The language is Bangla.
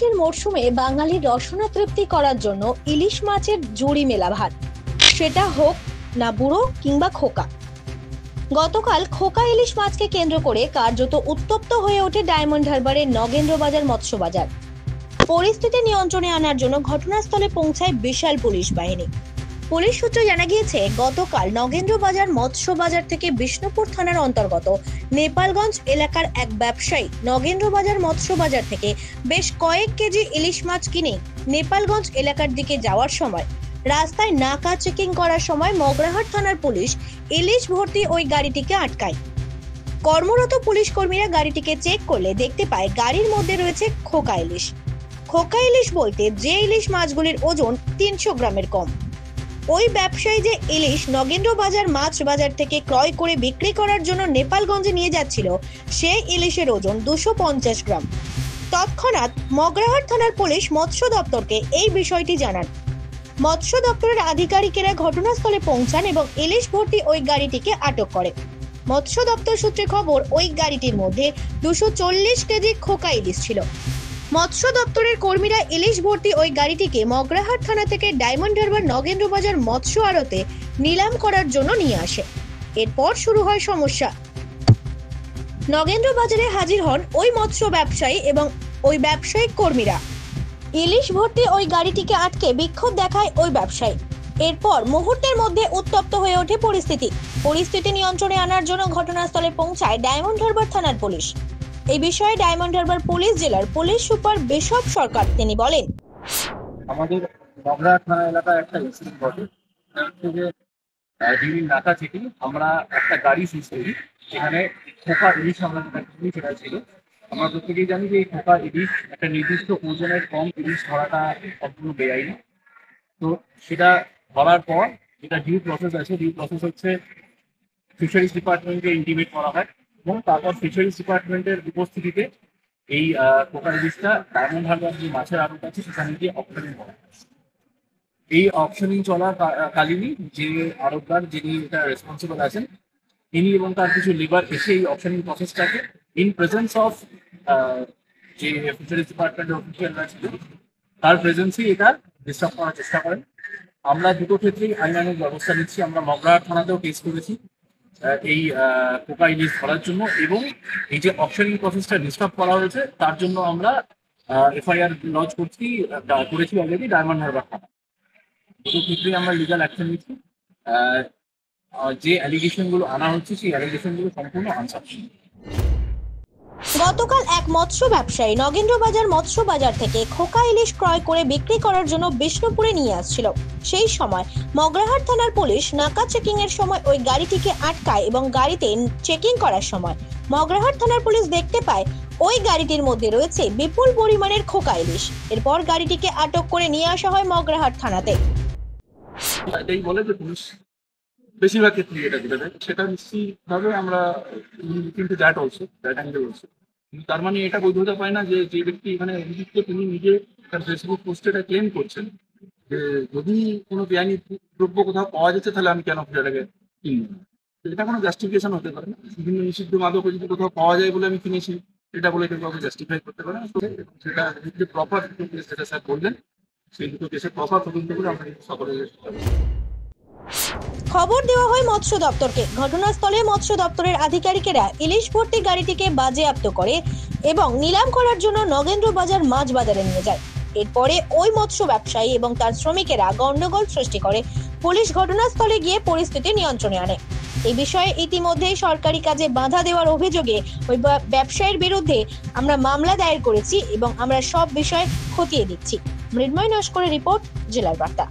ইলিশের মরশুমে বাঙালির রসনা তৃপ্তি করার জন্য ইলিশ মাছের জুড়ি মেলা ভার, সেটা হোক না বুড়ো কিংবা খোকা। গতকাল খোকা ইলিশ মাছকে কেন্দ্র করে কার্যত উত্তপ্ত হয়ে ওঠে ডায়মন্ড হারবারের নগেন্দ্রবাজার মৎস্য বাজার। পরিস্থিতি নিয়ন্ত্রণে আনার জন্য ঘটনাস্থলে পৌঁছায় বিশাল পুলিশ বাহিনী। পুলিশ সূত্রে জানা গিয়েছে, গতকাল নগেন্দ্রবাজার মৎস্য বাজার থেকে বিষ্ণুপুর থানার অন্তর্গত নেপালগঞ্জ এলাকার এক ব্যবসায়ী নগেন্দ্রবাজার মৎস্য বাজার থেকে বেশ কয়েক কেজি ইলিশ মাছ কিনে নেপালগঞ্জ এলাকার দিকে যাওয়ার সময় রাস্তায় নাকা চেকিং করার সময় মগরাহাট থানার পুলিশ ইলিশ ভর্তি ওই গাড়িটিকে আটকায়। কর্মরত পুলিশ কর্মীরা গাড়িটিকে চেক করলে দেখতে পায় গাড়ির মধ্যে রয়েছে খোকা ইলিশ। খোকা ইলিশ বলতে যে ইলিশ মাছগুলির ওজন 300 গ্রামের কম। ওই ব্যবসায়ী যে ইলিশ নগেন্দ্রবাজার মাছ বাজার থেকে ক্রয় করে বিক্রি করার জন্য নেপালগঞ্জে নিয়ে যাচ্ছিল, সেই ইলিশের ওজন 250 গ্রাম। তৎক্ষণাৎ মগরাহাট থানার পুলিশ মৎস্য দপ্তরকে এই বিষয়টি জানান। মৎস্য দপ্তরের আধিকারিকেরা ঘটনাস্থলে পৌঁছান এবং ইলিশ ভর্তি ওই গাড়িটিকে আটক করে। মৎস্য দপ্তর সূত্রে খবর, ওই গাড়িটির মধ্যে 240 কেজি খোকা ইলিশ ছিল। মৎস্য দপ্তরের কর্মীরা ইলিশ ভর্তি ওই গাড়িটিকে মগরাহাট থানা থেকে ডায়মন্ড হারবার নগেন্দ্রবাজার মৎস্য আড়তে নিলাম করার জন্য নিয়ে আসে। এরপর শুরু হয় সমস্যা। নগেন্দ্রবাজারে হাজির হন ওই মৎস্য ব্যবসায়ী এবং ওই ব্যবসায়িক কর্মীরা। ইলিশ ভর্তি ওই গাড়িটিকে আটকে বিক্ষোভ দেখায় ওই ব্যবসায়ী। এরপর মুহূর্তের মধ্যে উত্তপ্ত হয়ে ওঠে পরিস্থিতি নিয়ন্ত্রণে আনার জন্য ঘটনাস্থলে পৌঁছায় ডায়মন্ড হারবার থানার পুলিশ। এই বিষয়ে ডায়মন্ড হারবার পুলিশ জেলার পুলিশ সুপার বিশপ সরকার তিনি বলেন, আমাদের মগরাহাট থানা এলাকায় একটা ইনসিডেন্ট ঘটে। ডিউরিং নাকা থেকে আমরা একটা গাড়ি সিজ করি, সেখানে খোকা ইলিশ আমরা সেটা ছিল। আমরা প্রত্যেকেই জানি যে এই খোকা ইলিশ একটা নির্দিষ্ট ওজনের কম ইলিশ ধরাটা সম্পূর্ণ বেআইনি। তো সেটা ধরার পর যেটা ডিউ প্রসেস আছে, ডিউ প্রসেস হচ্ছে ফিশারিজ ডিপার্টমেন্টকে ইন্টিমেট করা হয় এবং তারপর ফিশারিজ ডিপার্টমেন্টের উপস্থিতিতে এই খোকা ইলিশটা ডায়মন্ড হারবার যে মাছের আড়ত আছে সেখানে গিয়ে অপশনিং করা হয়। এই অপশনিং চলাকালীনই যে আড়তদার যিনি এটা রেসপন্সিবল আছেন, তিনি এবং তার কিছু লেবার এসে এই অপশনিং প্রসেসটাকে ইন প্রেজেন্স অফ যে ফিশারিজ ডিপার্টমেন্টের অফিসিয়ালরা ছিল তার প্রেজেন্সেই এটা ডিস্টার্ব করার চেষ্টা করেন। আমরা দুটো ক্ষেত্রেই আইনানুগ ব্যবস্থা নিচ্ছি। আমরা মগরাহাট থানাতেও কেস করেছি এই খোকা ইলিশ ধরার জন্য, এবং এই যে অপশনিং প্রসেসটা ডিস্টার্ব করা হয়েছে তার জন্য আমরা এফআইআর লঞ্চ করেছি অলরেডি ডায়মন্ড হারবার থানা। দুটো ক্ষেত্রেই আমরা লিগাল অ্যাকশন নিচ্ছি। যে অ্যালিগেশনগুলো আনা হচ্ছে সেই অ্যালিগেশনগুলো সম্পূর্ণ আনসাফিসিয়েন্ট। গতকাল এক মৎস্য ব্যবসায়ী নগেন্দ্রবাজার মৎস্য বাজার থেকে খোকা ইলিশ ক্রয় করে বিক্রি করার জন্য বিষ্ণুপুরে নিয়ে আসছিল। সেই সময় মগরাহাট থানার পুলিশ নাকা চেকিং এর সময় ওই গাড়িটিকে আটকায় এবং গাড়িতে চেকিং করার সময় মগরাহাট থানার পুলিশ দেখতে পায় ওই গাড়িটির মধ্যে রয়েছে বিপুল পরিমাণের খোকা ইলিশ। এরপর গাড়িটিকে আটক করে নিয়ে আসা হয় মগরাহাট থানাতে। এটাই বলে যে পুলিশ বেশিরভাগ ক্ষেত্রে এটা যেটা দেয় সেটা নিশ্চিতভাবে আমরা কিন্তু that also that angle also. কিন্তু তার মানে এটা বৈধতা পায় না যে যে ব্যক্তি এখানে অভিযুক্ত তিনি নিজে তার ফেসবুক পোস্টে এটা ক্লেম করছেন যে যদি কোনো বেআইনি দ্রব্য কোথাও পাওয়া যাচ্ছে তাহলে আমি কেন সেটাকে কিনব না। এটা কোনো জাস্টিফিকেশন হতে পারে না। বিভিন্ন নিষিদ্ধ মাদক যদি কোথাও পাওয়া যায় বলে আমি কিনেছি এটা বলে কেউ কাউকে জাস্টিফাই করতে পারে না। সেটা প্রপার যেটা স্যার বললেন সেই দুটো কেসের প্রপার তদন্ত করে আমরা সকলে খবর দেওয়া হয় মৎস্য দপ্তরকে। ঘটনাস্থলে মৎস্য দপ্তরের আধিকারিকেরা ইলিশ ভর্তি গাড়িটিকে বাজেয়াপ্ত করে এবং নিলাম করার জন্য নগেন্দ্রবাজার মাছ বাজারে নিয়ে যায়। এরপরে ওই মৎস্য ব্যবসায়ী এবং তার শ্রমিকেরা গন্ডগোল সৃষ্টি করে। পুলিশ ঘটনাস্থলে গিয়ে পরিস্থিতি নিয়ন্ত্রণে আনে। এই বিষয়ে ইতিমধ্যেই সরকারি কাজে বাধা দেওয়ার অভিযোগে ওই ব্যবসায়ীর বিরুদ্ধে আমরা মামলা দায়ের করেছি এবং আমরা সব বিষয় খতিয়ে দিচ্ছি। মৃন্ময় নস্করের রিপোর্ট, জেলার বার্তা।